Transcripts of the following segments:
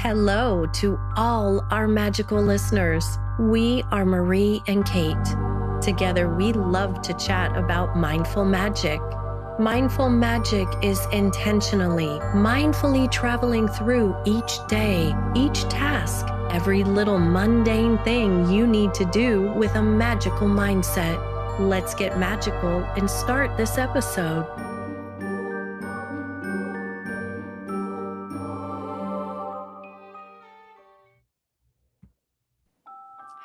Hello to all our magical listeners. We are Marie and Kate. Together, we love to chat about mindful magic. Mindful magic is intentionally, mindfully traveling through each day, each task, every little mundane thing you need to do with a magical mindset. Let's get magical and start this episode.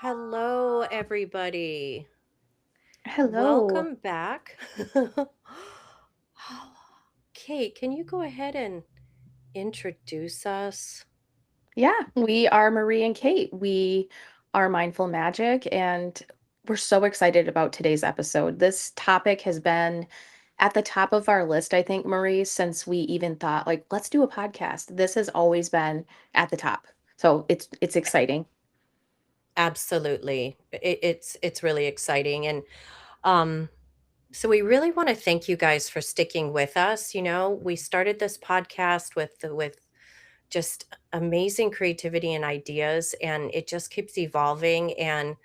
Hello, everybody. Hello. Welcome back. Kate, can you go ahead and introduce us? Yeah, we are Marie and Kate. We are Mindful Magic, and we're so excited about today's episode. This topic has been at the top of our list, I think, Marie, since we even thought, like, let's do a podcast. This has always been at the top. So it's exciting. Absolutely. It's really exciting. And um, so we really want to thank you guys for sticking with us. You know, we started this podcast with just amazing creativity and ideas, and it just keeps evolving. And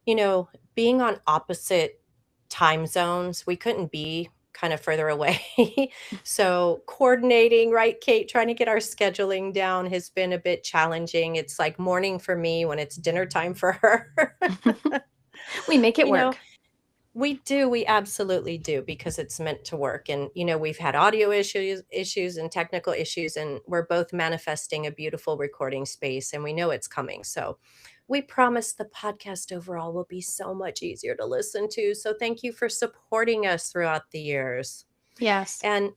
you know, being on opposite time zones, we couldn't be kind of further away. So coordinating, right, Kate, trying to get our scheduling down has been a bit challenging. It's like morning for me when it's dinner time for her. We make it You know, work. we do, we absolutely do because it's meant to work. And you know, we've had audio issues and technical issues, and we're both manifesting a beautiful recording space, and we know it's coming. So we promise the podcast overall will be so much easier to listen to. So thank you for supporting us throughout the years. Yes. And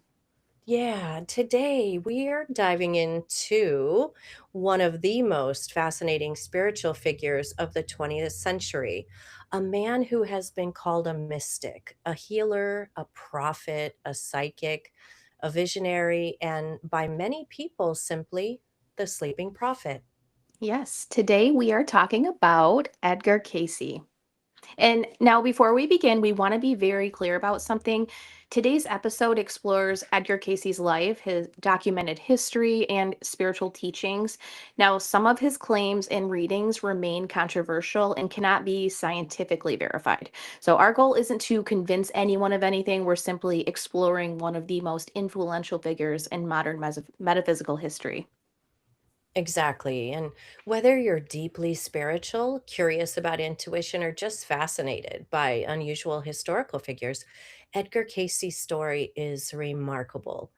yeah, today we are diving into one of the most fascinating spiritual figures of the 20th century, a man who has been called a mystic, a healer, a prophet, a psychic, a visionary, and by many people simply the sleeping prophet. Yes. Today we are talking about Edgar Cayce. And now, before we begin, we want to be very clear about something. Today's episode explores Edgar Cayce's life, his documented history, and spiritual teachings. Now, some of his claims and readings remain controversial and cannot be scientifically verified. So, our goal isn't to convince anyone of anything. We're simply exploring one of the most influential figures in modern metaphysical history. Exactly. And whether you're deeply spiritual, curious about intuition, or just fascinated by unusual historical figures, Edgar Cayce's story is remarkable.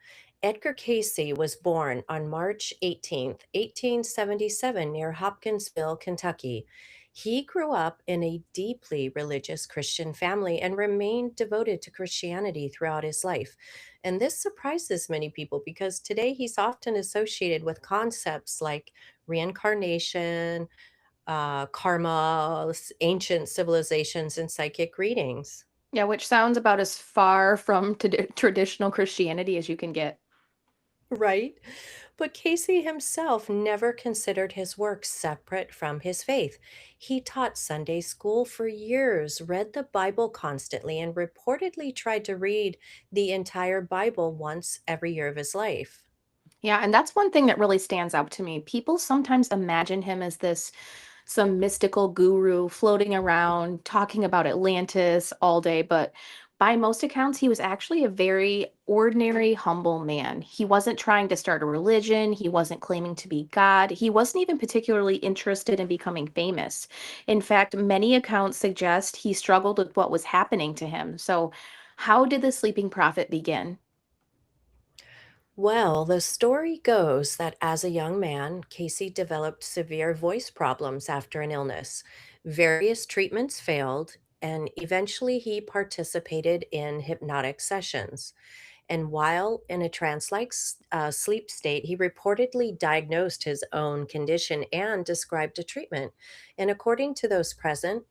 Edgar Cayce was born on March 18th, 1877, near Hopkinsville, Kentucky. He grew up in a deeply religious Christian family and remained devoted to Christianity throughout his life. And this surprises many people because today he's often associated with concepts like reincarnation, karma, ancient civilizations, and psychic readings. Yeah, which sounds about as far from traditional Christianity as you can get. Right? But Casey himself never considered his work separate from his faith. He taught Sunday school for years, read the Bible constantly, and reportedly tried to read the entire Bible once every year of his life. Yeah, and that's one thing that really stands out to me. People sometimes imagine him as this some mystical guru floating around talking about Atlantis all day, but by most accounts, he was actually a very ordinary, humble man. He wasn't trying to start a religion, he wasn't claiming to be God, he wasn't even particularly interested in becoming famous. In fact, many accounts suggest he struggled with what was happening to him. So, how did the sleeping prophet begin? Well, the story goes that as a young man, Casey developed severe voice problems after an illness. Various treatments failed, and eventually he participated in hypnotic sessions. And while in a trance like sleep state, he reportedly diagnosed his own condition and described a treatment. And according to those present,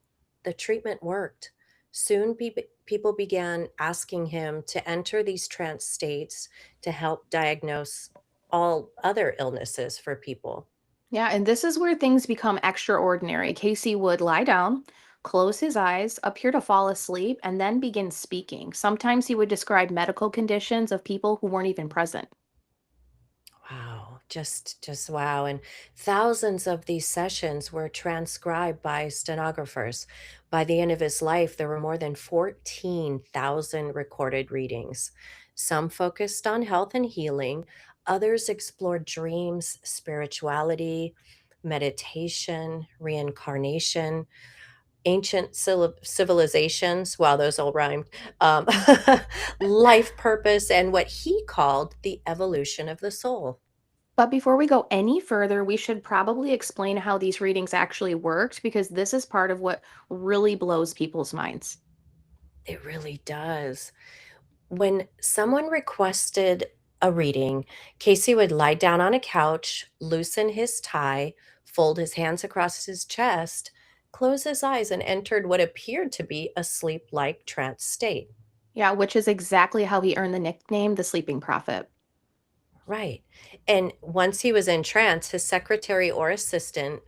the treatment worked. Soon, people began asking him to enter these trance states to help diagnose all other illnesses for people. Yeah, and this is where things become extraordinary. Casey would lie down, close his eyes, appear to fall asleep, and then begin speaking. Sometimes he would describe medical conditions of people who weren't even present. Wow. Just wow. And thousands of these sessions were transcribed by stenographers. By the end of his life, there were more than 14,000 recorded readings. Some focused on health and healing, others explored dreams, spirituality, meditation, reincarnation, ancient civilizations, wow, those all rhymed, um, life purpose, and what he called the evolution of the soul. But before we go any further, we should probably explain how these readings actually worked because this is part of what really blows people's minds. It really does. When someone requested a reading, Casey would lie down on a couch, loosen his tie, fold his hands across his chest, close his eyes, and entered what appeared to be a sleep like trance state. Yeah, which is exactly how he earned the nickname the Sleeping Prophet. Right. And once he was in trance, his secretary or assistant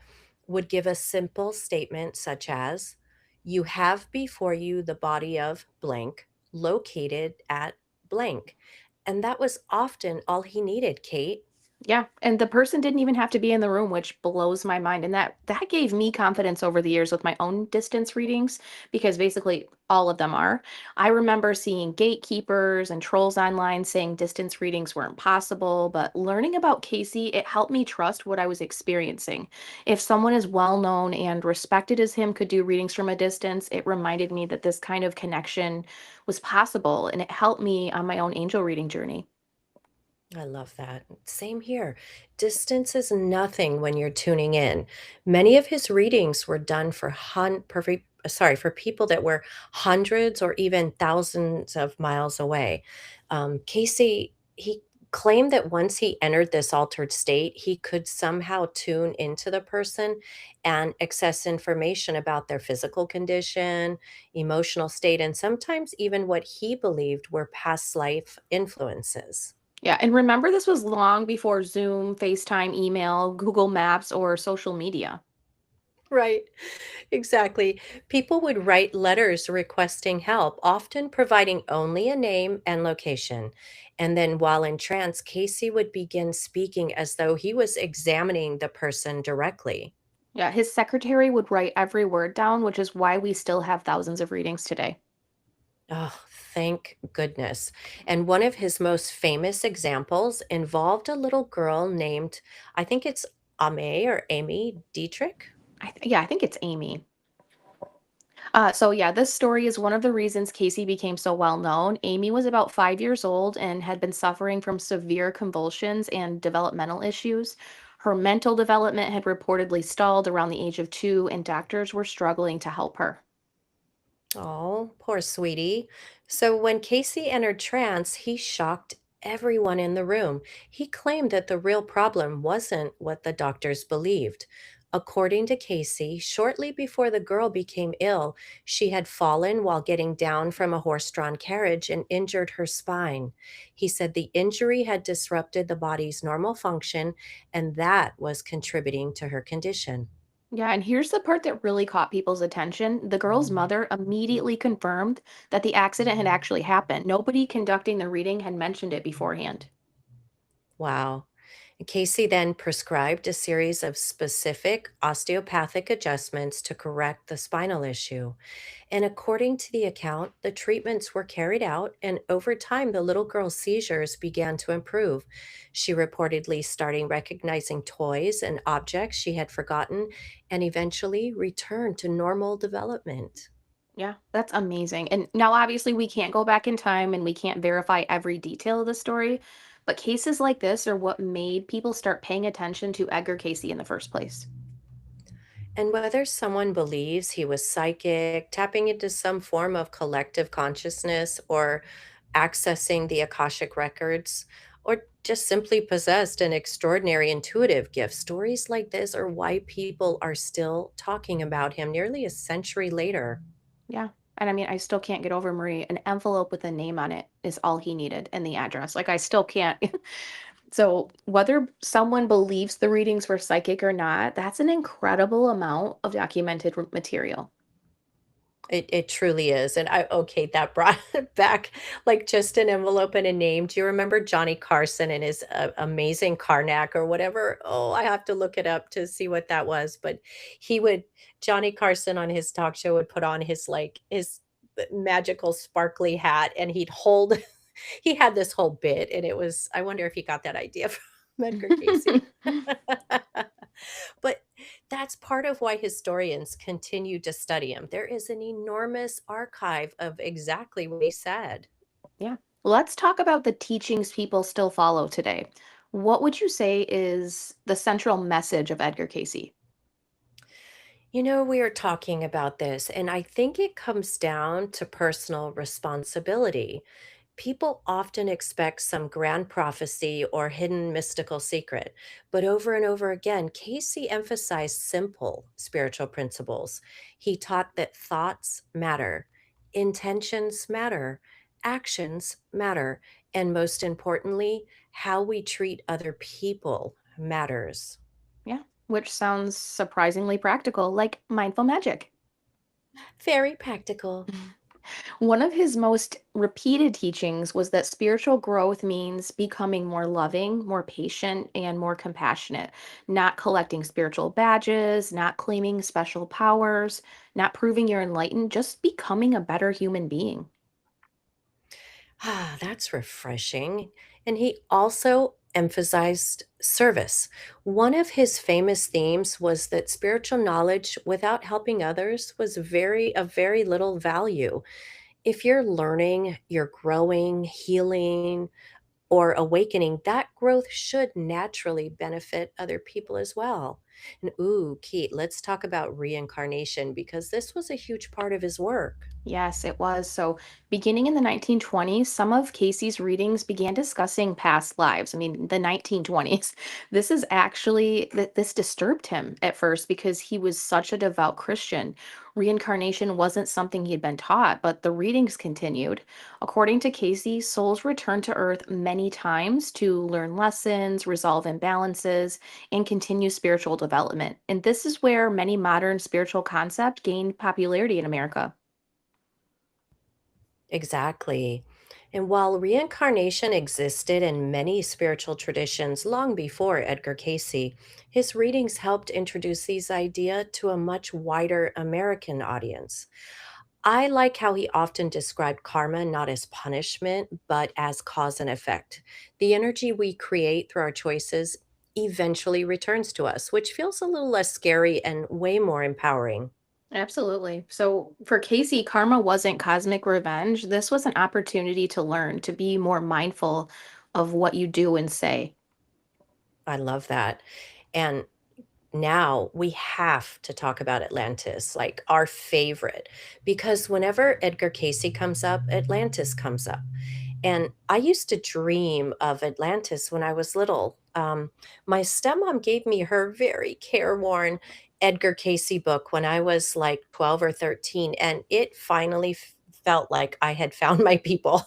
would give a simple statement such as, "You have before you the body of blank, located at blank." And that was often all he needed, Kate. Yeah, and the person didn't even have to be in the room, which blows my mind. And that gave me confidence over the years with my own distance readings because basically all of them are. I remember seeing gatekeepers and trolls online saying distance readings weren't possible, but learning about Casey, it helped me trust what I was experiencing. If someone as well known and respected as him could do readings from a distance, it reminded me that this kind of connection was possible and it helped me on my own angel reading journey. I love that. Same here. Distance is nothing when you're tuning in. Many of his readings were done for for people that were hundreds or even thousands of miles away. Casey, he claimed that once he entered this altered state, he could somehow tune into the person and access information about their physical condition, emotional state, and sometimes even what he believed were past life influences. Yeah, and remember this was long before Zoom, FaceTime, email, Google Maps, or social media. Right. Exactly. People would write letters requesting help, often providing only a name and location. And then while in trance, Casey would begin speaking as though he was examining the person directly. Yeah, his secretary would write every word down, which is why we still have thousands of readings today. Oh, thank goodness. And one of his most famous examples involved a little girl named, I think it's Ame or Amy Dietrich. Yeah, I think it's Amy. So yeah, this story is one of the reasons Casey became so well known. Amy was about 5 years old and had been suffering from severe convulsions and developmental issues. Her mental development had reportedly stalled around the age of 2, and doctors were struggling to help her. Oh, poor sweetie. So when Casey entered trance, he shocked everyone in the room. He claimed that the real problem wasn't what the doctors believed. According to Casey, shortly before the girl became ill, she had fallen while getting down from a horse drawn carriage and injured her spine. He said the injury had disrupted the body's normal function, and that was contributing to her condition. Yeah, and here's the part that really caught people's attention. The girl's mother immediately confirmed that the accident had actually happened. Nobody conducting the reading had mentioned it beforehand. Wow. Casey then prescribed a series of specific osteopathic adjustments to correct the spinal issue. And according to the account, the treatments were carried out, and over time, the little girl's seizures began to improve. She reportedly starting recognizing toys and objects she had forgotten and eventually returned to normal development. Yeah, that's amazing. And now, obviously, we can't go back in time and we can't verify every detail of the story, but cases like this are what made people start paying attention to Edgar Casey in the first place. And whether someone believes he was psychic, tapping into some form of collective consciousness, or accessing the Akashic records, or just simply possessed an extraordinary intuitive gift, stories like this are why people are still talking about him nearly a century later. Yeah. And I mean, I still can't get over Marie. An envelope with a name on it is all he needed and the address. Like, I still can't. So, whether someone believes the readings were psychic or not, that's an incredible amount of documented material. It truly is, and I okay, that brought back, like, just an envelope and a name. Do you remember Johnny Carson and his, amazing Karnak or whatever? Oh, I have to look it up to see what that was, but he would Johnny Carson on his talk show would put on his, like, his magical sparkly hat, and he'd hold he had this whole bit, and it was I wonder if he got that idea from Edgar Cayce. But that's part of why historians continue to study him. There is an enormous archive of exactly what he said. Yeah. Let's talk about the teachings people still follow today. What would you say is the central message of Edgar Cayce? You know, we are talking about this, and I think it comes down to personal responsibility. People often expect some grand prophecy or hidden mystical secret, but over and over again, Casey emphasized simple spiritual principles. He taught that thoughts matter, intentions matter, actions matter, and most importantly, how we treat other people matters. Yeah, which sounds surprisingly practical, like mindful magic. Very practical. One of his most repeated teachings was that spiritual growth means becoming more loving, more patient, and more compassionate, not collecting spiritual badges, not claiming special powers, not proving you're enlightened, just becoming a better human being. Ah, that's refreshing. And he also emphasized service. One of his famous themes was that spiritual knowledge without helping others was very of very little value. If you're learning, you're growing, healing, or awakening, that growth should naturally benefit other people as well. And ooh, Keith, let's talk about reincarnation because this was a huge part of his work. Yes, it was. So, beginning in the 1920s, some of Casey's readings began discussing past lives. I mean, the 1920s. This is actually that this disturbed him at first because he was such a devout Christian. Reincarnation wasn't something he'd been taught, but the readings continued. According to Casey, souls return to Earth many times to learn lessons, resolve imbalances, and continue spiritual development. And this is where many modern spiritual concepts gained popularity in America. Exactly. And while reincarnation existed in many spiritual traditions long before Edgar Cayce, his readings helped introduce these ideas to a much wider American audience. I like how he often described karma not as punishment, but as cause and effect. The energy we create through our choices eventually returns to us, which feels a little less scary and way more empowering. Absolutely. So for Casey, karma wasn't cosmic revenge. This was an opportunity to learn, to be more mindful of what you do and say. I love that. And now we have to talk about Atlantis, like our favorite, because whenever Edgar Cayce comes up, Atlantis comes up. And I used to dream of Atlantis when I was little. My stepmom gave me her very careworn Edgar Cayce book when I was like 12 or 13, and it finally felt like I had found my people.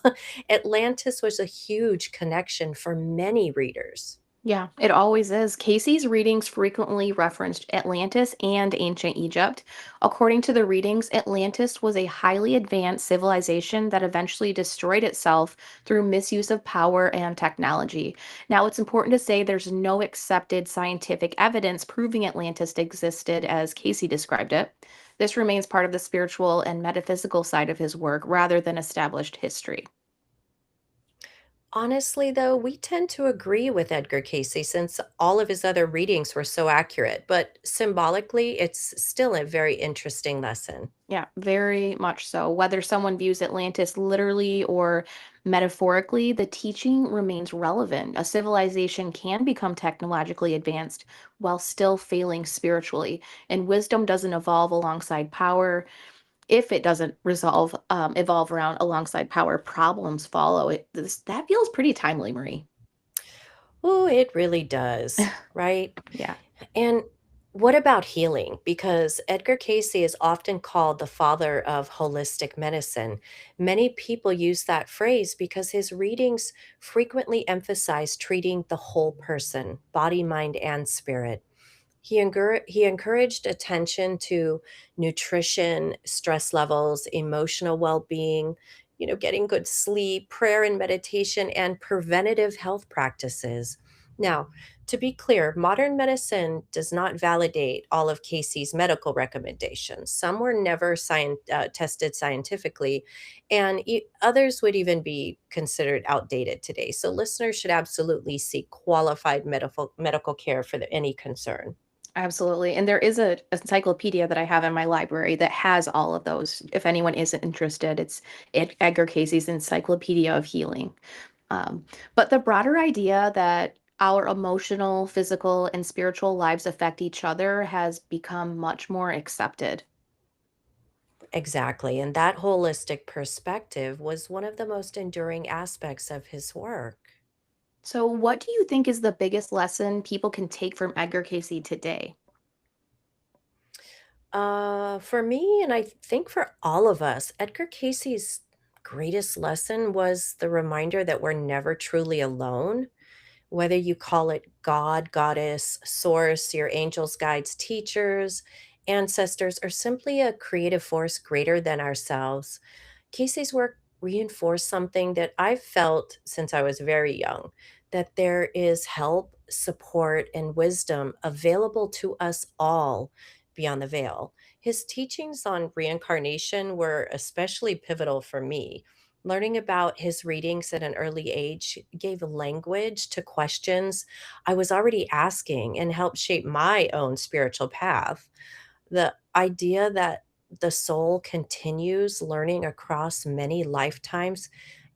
Atlantis was a huge connection for many readers. Yeah, it always is. Casey's readings frequently referenced Atlantis and ancient Egypt. According to the readings, Atlantis was a highly advanced civilization that eventually destroyed itself through misuse of power and technology. Now, it's important to say there's no accepted scientific evidence proving Atlantis existed as Casey described it. This remains part of the spiritual and metaphysical side of his work rather than established history. Honestly, though, we tend to agree with Edgar Cayce since all of his other readings were so accurate, but symbolically, it's still a very interesting lesson. Yeah, very much so. Whether someone views Atlantis literally or metaphorically, the teaching remains relevant. A civilization can become technologically advanced while still failing spiritually, and wisdom doesn't evolve alongside power. If it doesn't evolve around alongside power, problems follow. That feels pretty timely, Marie. Oh, it really does, right? Yeah. And what about healing? Because Edgar Cayce is often called the father of holistic medicine. Many people use that phrase because his readings frequently emphasize treating the whole person, body, mind, and spirit. He encouraged attention to nutrition, stress levels, emotional well-being, getting good sleep, prayer and meditation, and preventative health practices. Now, to be clear, modern medicine does not validate all of Casey's medical recommendations. Some were never tested scientifically, and others would even be considered outdated today. So, listeners should absolutely seek qualified medical care for any concern. Absolutely. And there is a encyclopedia that I have in my library that has all of those. If anyone isn't interested, it's Edgar Cayce's Encyclopedia of Healing. Um, but the broader idea that our emotional, physical, and spiritual lives affect each other has become much more accepted. Exactly, and that holistic perspective was one of the most enduring aspects of his work. So, what do you think is the biggest lesson people can take from Edgar Cayce today? For me, and I think for all of us, Edgar Cayce's greatest lesson was the reminder that we're never truly alone. Whether you call it God, goddess, source, your angels, guides, teachers, ancestors, or simply a creative force greater than ourselves, Casey's work reinforced something that I've felt since I was very young, that there is help, support, and wisdom available to us all beyond the veil. His teachings on reincarnation were especially pivotal for me. Learning about his readings at an early age gave language to questions I was already asking and helped shape my own spiritual path. The idea that the soul continues learning across many lifetimes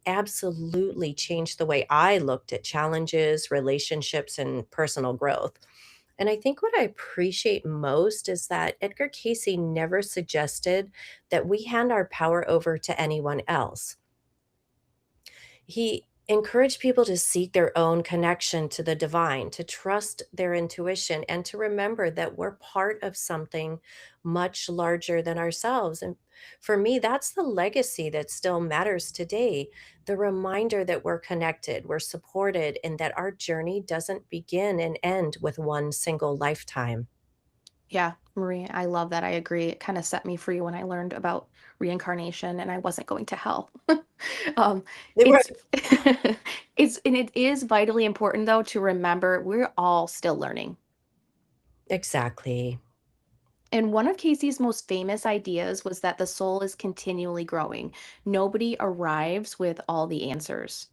absolutely changed the way I looked at challenges, relationships, and personal growth. And I think what I appreciate most is that Edgar Cayce never suggested that we hand our power over to anyone else. He encouraged people to seek their own connection to the divine, to trust their intuition, and to remember that we're part of something much larger than ourselves. And for me, that's the legacy that still matters today, the reminder that we're connected, we're supported, and that our journey doesn't begin and end with one single lifetime. Yeah, Marie, I love that. I agree. It kind of set me free when I learned about reincarnation and I wasn't going to hell. um, it's Right. it is vitally important though to remember we're all still learning. Exactly. And one of Casey's most famous ideas was that the soul is continually growing. Nobody arrives with all the answers.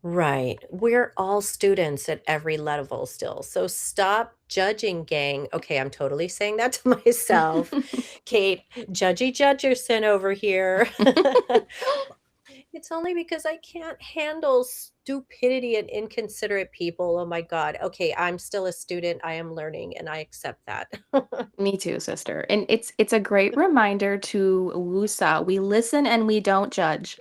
Right. We're all students at every level still. So stop judging, gang. Okay, I'm totally saying that to myself. Kate, judgy Judgerson over here. It's only because I can't handle stupidity and inconsiderate people. Oh my God. Okay, I'm still a student. I am learning and I accept that. Me too, sister. And it's a great reminder to Wusa. We listen and we don't judge.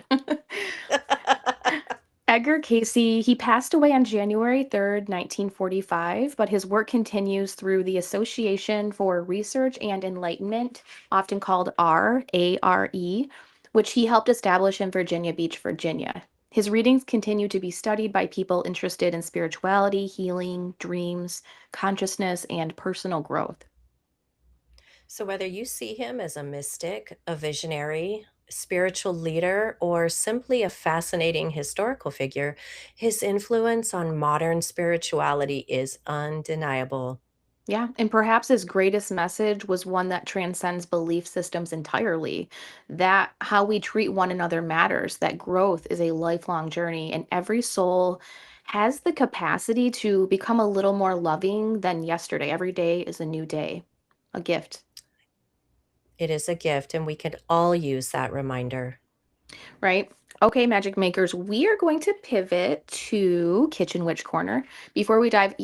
Edgar Cayce, he passed away on January 3rd, 1945, but his work continues through the Association for Research and Enlightenment, often called ARE, which he helped establish in Virginia Beach, Virginia. His readings continue to be studied by people interested in spirituality, healing, dreams, consciousness, and personal growth. So, whether you see him as a mystic, a visionary, spiritual leader, or simply a fascinating historical figure, his influence on modern spirituality is undeniable. Yeah, and perhaps his greatest message was one that transcends belief systems entirely. That how we treat one another matters, that growth is a lifelong journey, and every soul has the capacity to become a little more loving than yesterday. Every day is a new day, a gift. It is a gift, and we can all use that reminder. Right? Okay, magic makers, we are going to pivot to Kitchen Witch Corner before we dive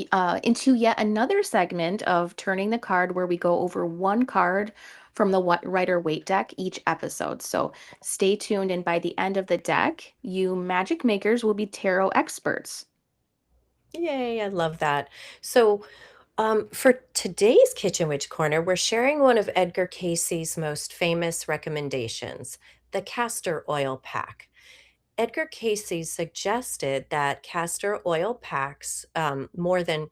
into yet another segment of Turning the Card, where we go over one card from the Rider Waite deck each episode. So stay tuned, and by the end of the deck, you magic makers will be tarot experts. Yay, I love that. So, for today's Kitchen Witch Corner, we're sharing one of Edgar Cayce's most famous recommendations, the castor oil pack. Edgar Cayce suggested that castor oil packs, more than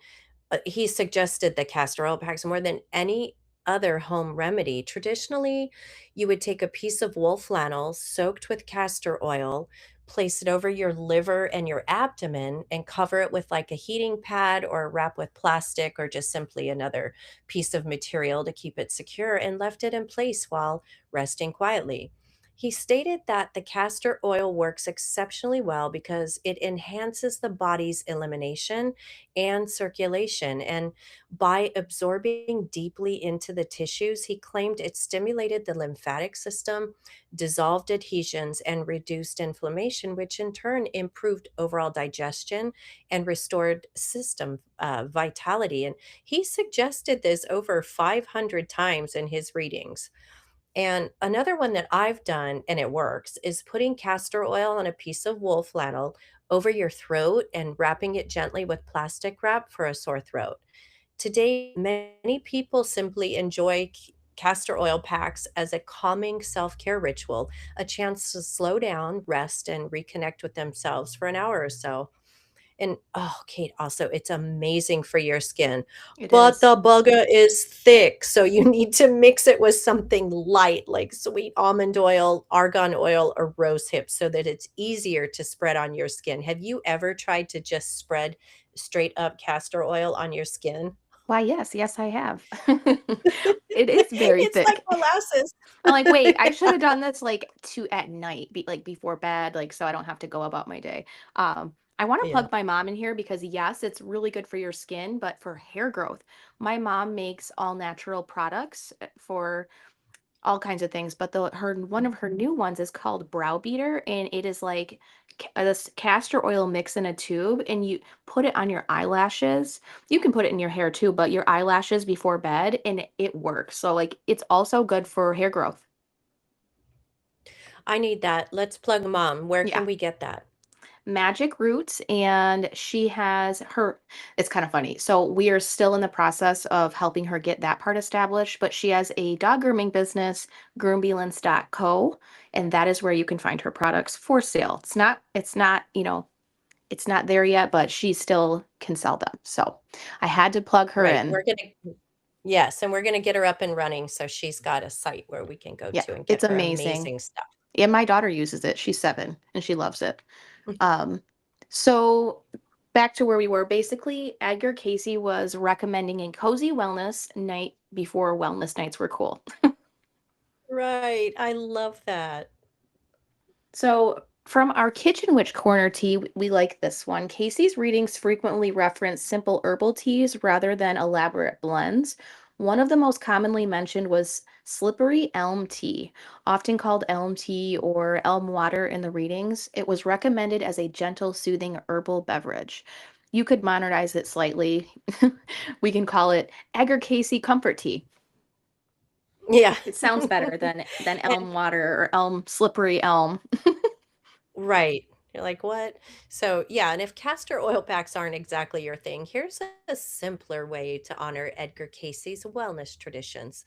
he suggested the castor oil packs more than any other home remedy. Traditionally, you would take a piece of wool flannel soaked with castor oil, place it over your liver and your abdomen, and cover it with like a heating pad or wrap with plastic or just simply another piece of material to keep it secure, and left it in place while resting quietly. He stated that the castor oil works exceptionally well because it enhances the body's elimination and circulation. And by absorbing deeply into the tissues, he claimed it stimulated the lymphatic system, dissolved adhesions, and reduced inflammation, which in turn improved overall digestion and restored system vitality. And he suggested this over 500 times in his readings. And another one that I've done, and it works, is putting castor oil on a piece of wool flannel over your throat and wrapping it gently with plastic wrap for a sore throat. Today, many people simply enjoy castor oil packs as a calming self care ritual, a chance to slow down, rest, and reconnect with themselves for an hour or so. And, oh, Kate, also, it's amazing for your skin, It but is. the bugger is thick, so you need to mix it with something light like sweet almond oil, argan oil, or rose hips so that it's easier to spread on your skin. Have you ever tried to just spread straight up castor oil on your skin? Why, yes, yes, I have. It is very It's like thick. molasses. I'm like, "Wait, I should have done this, like, at night, like, before bed, like, so I don't have to go about my day." I wanna Yeah. plug my mom in here because, yes, it's really good for your skin, but for hair growth, my mom makes all natural products, for all kinds of things, but the her one of her new ones is called Brow Beater, and it is like this castor oil mix in a tube, and you put it on your eyelashes. You can put it in your hair too, but your eyelashes before bed, and it works. So like, it's also good for hair growth. I need that. Let's plug mom. Where Yeah. can we get that? Magic Roots, and she has her it's kind of funny. So we are still in the process of helping her get that part established, but she has a dog grooming business, groombalance.co, and that is where you can find her products for sale. It's not there yet, but she still can sell them. So I had to plug her Right. in. We're gonna Yes, and we're gonna get her up and running so she's got a site where we can go Yeah, to and get it's her amazing. amazing stuff. And my daughter uses it. She's 7 and she loves it. Um, so back to where we were. Basically, Edgar Casey was recommending a cozy wellness night before wellness nights were cool. Right, I love that. So, from our Kitchen Witch Corner tea, we like this one. Casey's readings frequently reference simple herbal teas rather than elaborate blends. One of the most commonly mentioned was slippery elm tea, often called elm tea or elm water in the readings. It was recommended as a gentle, soothing herbal beverage. You could modernize it slightly. We can call it Edgar Casey Comfort Tea. Yeah. It sounds better than And elm water or elm slippery elm. right. You're like, "What?" So, yeah, and if castor oil packs aren't exactly your thing, here's a simpler way to honor Edgar Cayce's wellness traditions.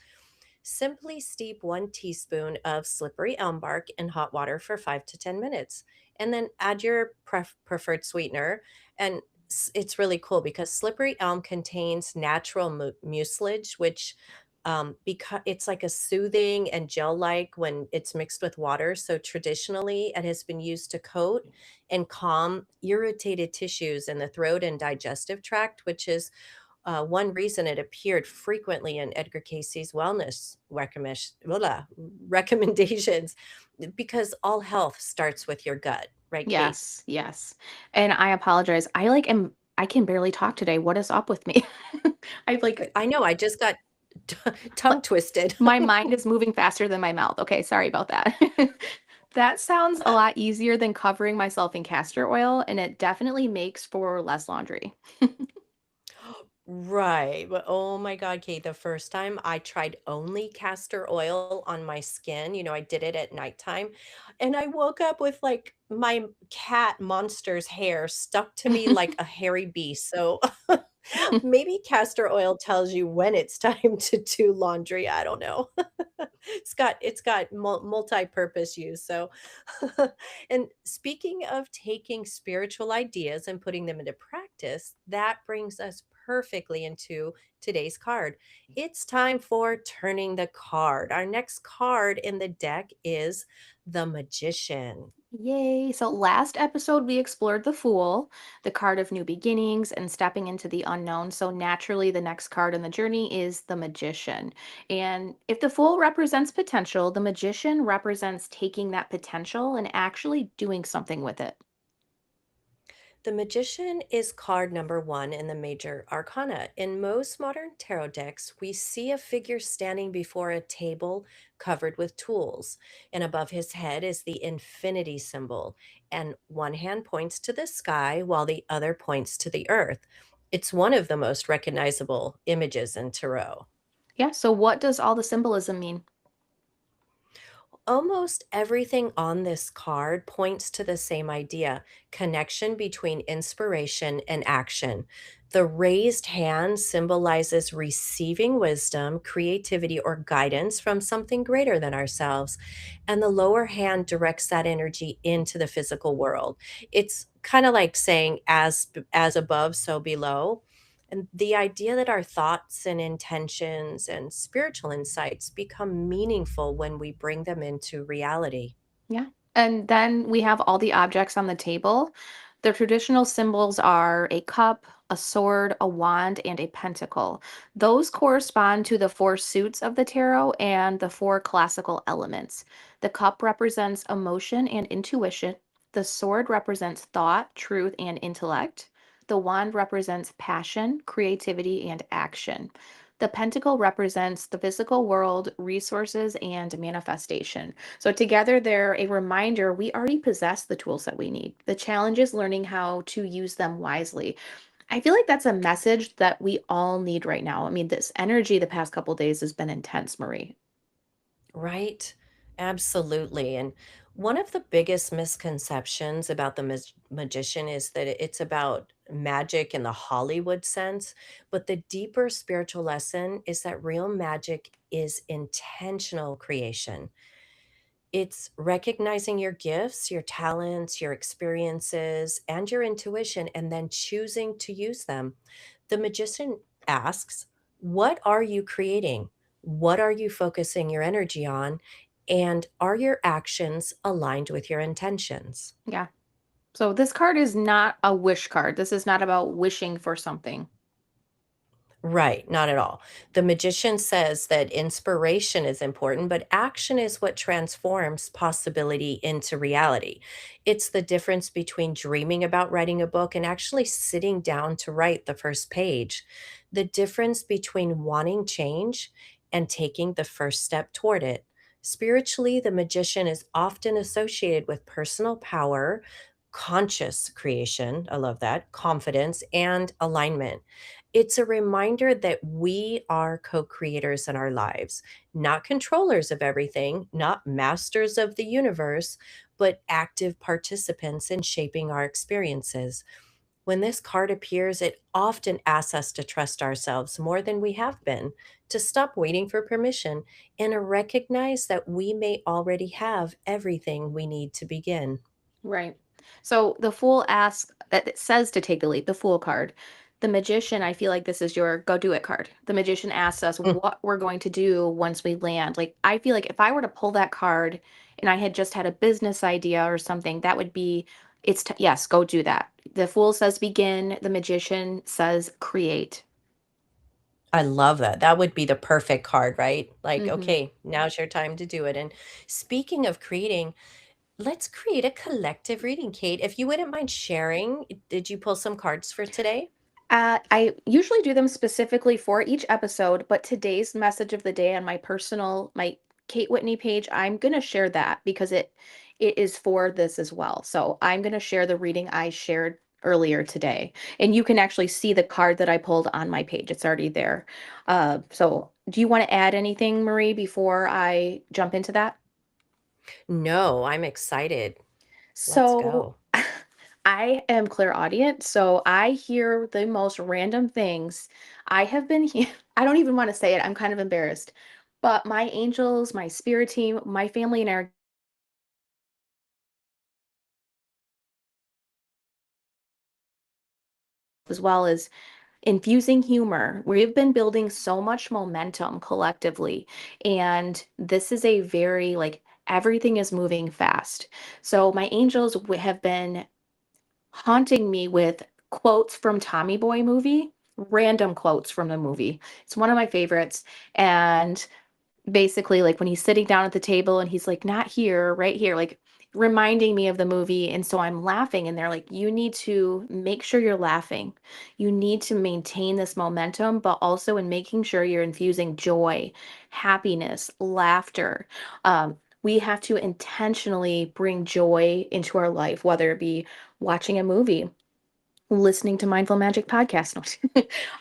Simply steep 1 teaspoon of slippery elm bark in hot water for 5 to 10 minutes, and then add your preferred sweetener. And it's really cool because slippery elm contains natural mucilage, which because it's like a soothing and gel-like when it's mixed with water. So traditionally, it has been used to coat and calm irritated tissues in the throat and digestive tract, which is one reason it appeared frequently in Edgar Cayce's wellness recommendations, because all health starts with your gut, right, Kate? Yes, yes. And I apologize. I can barely talk today. What is up with me? I like I know, I just got li- tongue twisted. my mind is moving faster than my mouth. Okay, sorry about that. That sounds a lot easier than covering myself in castor oil, and it definitely makes for less laundry. Right, but oh my god, Kate, the first time I tried only castor oil on my skin, I did it at nighttime, and I woke up with, like, my cat Monster's hair stuck to me like a hairy beast, so maybe castor oil tells you when it's time to do laundry, I don't know. It's got multi-purpose use, so and speaking of taking spiritual ideas and putting them into practice, that brings us perfectly into today's card. It's time for turning the card. Our next card in the deck is the Magician. Yay. So last episode, we explored the Fool, the card of new beginnings and stepping into the unknown. So naturally, the next card in the journey is the Magician. And if the Fool represents potential, the Magician represents taking that potential and actually doing something with it. The Magician is card number one in the major arcana. In most modern tarot decks, we see a figure standing before a table covered with tools, and above his head is the infinity symbol, and one hand points to the sky while the other points to the earth. It's one of the most recognizable images in tarot. Yeah. So, what does all the symbolism mean? Almost everything on this card points to the same idea: connection between inspiration and action. The raised hand symbolizes receiving wisdom, creativity, or guidance from something greater than ourselves. And the lower hand directs that energy into the physical world. It's kind of like saying, as above, so below. And the idea that our thoughts and intentions and spiritual insights become meaningful when we bring them into reality. Yeah. And then we have all the objects on the table. The traditional symbols are a cup, a sword, a wand, and a pentacle. Those correspond to the four suits of the tarot and the four classical elements. The cup represents emotion and intuition. The sword represents thought, truth, and intellect. The wand represents passion, creativity, and action. The pentacle represents the physical world, resources, and manifestation. So together they're a reminder we already possess the tools that we need. The challenge is learning how to use them wisely. I feel like that's a message that we all need right now. I mean, this energy the past couple days has been intense, Marie. Right? Absolutely. And one of the biggest misconceptions about the magician is that it's about magic in the Hollywood sense. But the deeper spiritual lesson is that real magic is intentional creation. It's recognizing your gifts, your talents, your experiences, and your intuition, and then choosing to use them. The magician asks, what are you creating? What are you focusing your energy on? And are your actions aligned with your intentions? Yeah. So this card is not a wish card. This is not about wishing for something. Right, not at all. The magician says that inspiration is important, but action is what transforms possibility into reality. It's the difference between dreaming about writing a book and actually sitting down to write the first page. The difference between wanting change and taking the first step toward it. Spiritually, the magician is often associated with personal power, conscious creation, I love that, confidence, and alignment. It's a reminder that we are co creators in our lives, not controllers of everything, not masters of the universe, but active participants in shaping our experiences. When this card appears, it often asks us to trust ourselves more than we have been, to stop waiting for permission, and to recognize that we may already have everything we need to begin. Right. So the fool asks, it says to take the lead, the fool card. The magician, I feel like this is your go do it card. The magician asks us Mm, what we're going to do once we land. Like, I feel like if I were to pull that card and I had just had a business idea or something, that would be, yes, go do that. The fool says begin, the magician says create. I love that. That would be the perfect card, right? Like, Hmm. okay, now's your time to do it. And speaking of creating, let's create a collective reading, Kate. If you wouldn't mind sharing, did you pull some cards for today? I usually do them specifically for each episode, but today's message of the day on my Kate Whitney page, I'm gonna share that because it is for this as well. So I'm gonna share the reading I shared earlier today, and you can actually see the card that I pulled on my page. It's already there. So do you want to add anything, Marie, before I jump into that? No, I'm excited. Let's So go. I am clairaudient, so I hear the most random things. I have been I don't even want to say it. I'm kind of embarrassed. But my angels, my spirit team, my family and our as well as infusing humor. We've been building so much momentum collectively, and this is a very like everything is moving fast. So my angels have been haunting me with quotes from Tommy Boy movie, random quotes from the movie. It's one of my favorites. And basically, like when he's sitting down at the table and he's like, not here, right here, like reminding me of the movie. And so I'm laughing, and they're like, you need to make sure you're laughing. You need to maintain this momentum, but also in making sure you're infusing joy, happiness, laughter. We have to intentionally bring joy into our life, whether it be watching a movie, listening to Mindful Magic podcast,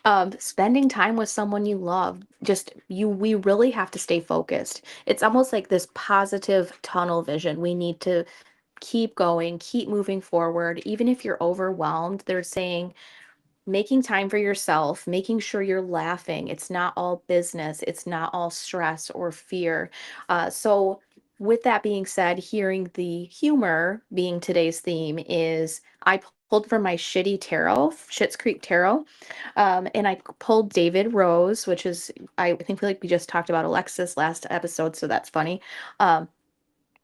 no, spending time with someone you love. Just you, we really have to stay focused. It's almost like this positive tunnel vision. We need to keep going, keep moving forward. Even if you're overwhelmed, they're saying making time for yourself, making sure you're laughing. It's not all business, it's not all stress or fear. So, with that being said, hearing the humor being today's theme is I pulled from my shitty tarot, Schitt's Creek tarot, and I pulled David Rose, which is I think like we just talked about Alexis last episode, so that's funny. Um,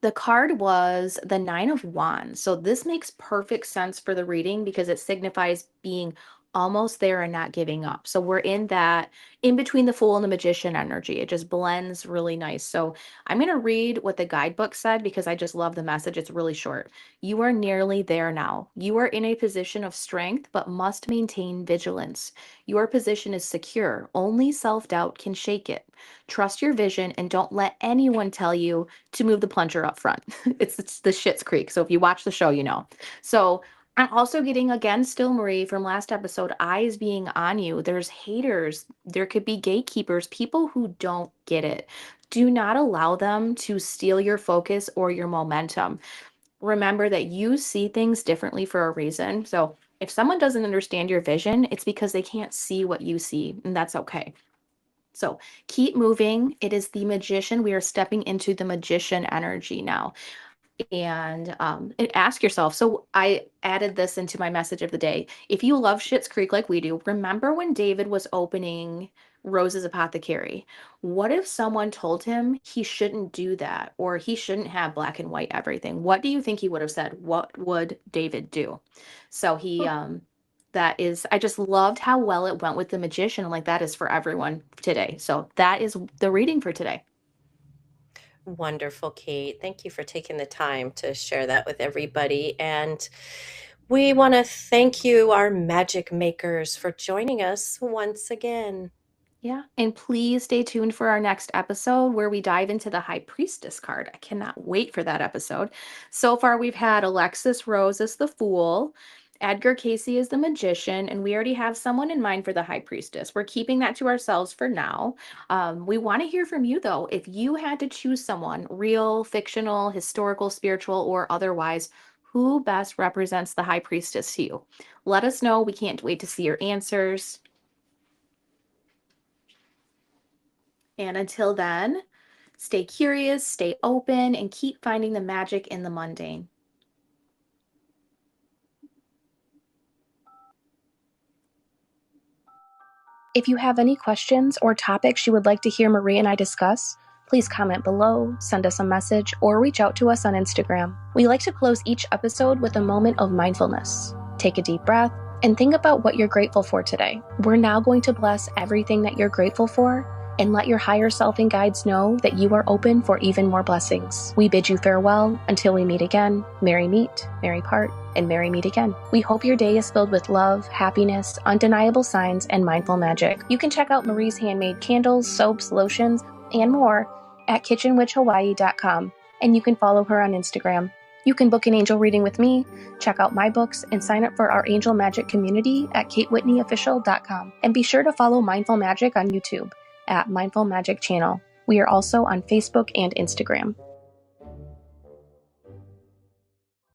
the card was the Nine of Wands. So this makes perfect sense for the reading because it signifies being almost there and not giving up. So we're in that in between the Fool and the Magician energy. It just blends really nice. So I'm going to read what the guidebook said because I just love the message. It's really short. You are nearly there now. You are in a position of strength, but must maintain vigilance. Your position is secure. Only self-doubt can shake it. Trust your vision and don't let anyone tell you to move the plunger up front. It's the Schitt's Creek. So if you watch the show, you know. So I'm also getting again, still Marie from last episode, eyes being on you. There's haters. There could be gatekeepers, people who don't get it. Do not allow them to steal your focus or your momentum. Remember that you see things differently for a reason. So if someone doesn't understand your vision, it's because they can't see what you see, and that's okay. So keep moving. It is the magician. We are stepping into the magician energy now. And ask yourself. So I added this into my message of the day. If you love Schitt's Creek like we do, remember when David was opening Rose's Apothecary? What if someone told him he shouldn't do that or he shouldn't have black and white everything? What do you think he would have said? What would David do? So that is, I just loved how well it went with the magician. Like that is for everyone today. So that is the reading for today. Wonderful, Kate. Thank you for taking the time to share that with everybody. And we want to thank you, our magic makers, for joining us once again. Yeah. And please stay tuned for our next episode where we dive into the High Priestess card. I cannot wait for that episode. So far, we've had Alexis Rose as the Fool, Edgar Cayce as the Magician, and we already have someone in mind for the High Priestess. We're keeping that to ourselves for now. We want to hear from you, though. If you had to choose someone, real, fictional, historical, spiritual, or otherwise, who best represents the High Priestess to you? Let us know. We can't wait to see your answers. And until then, stay curious, stay open, and keep finding the magic in the mundane. If you have any questions or topics you would like to hear Marie and I discuss, please comment below, send us a message, or reach out to us on Instagram. We like to close each episode with a moment of mindfulness. Take a deep breath and think about what you're grateful for today. We're now going to bless everything that you're grateful for and let your higher self and guides know that you are open for even more blessings. We bid you farewell until we meet again. Merry meet, merry part, and merry meet again. We hope your day is filled with love, happiness, undeniable signs, and mindful magic. You can check out Marie's handmade candles, soaps, lotions, and more at kitchenwitchhawaii.com, and you can follow her on Instagram. You can book an angel reading with me, check out my books, and sign up for our angel magic community at katewhitneyofficial.com. And be sure to follow Mindful Magic on YouTube at Mindful Magic Channel. We are also on Facebook and Instagram.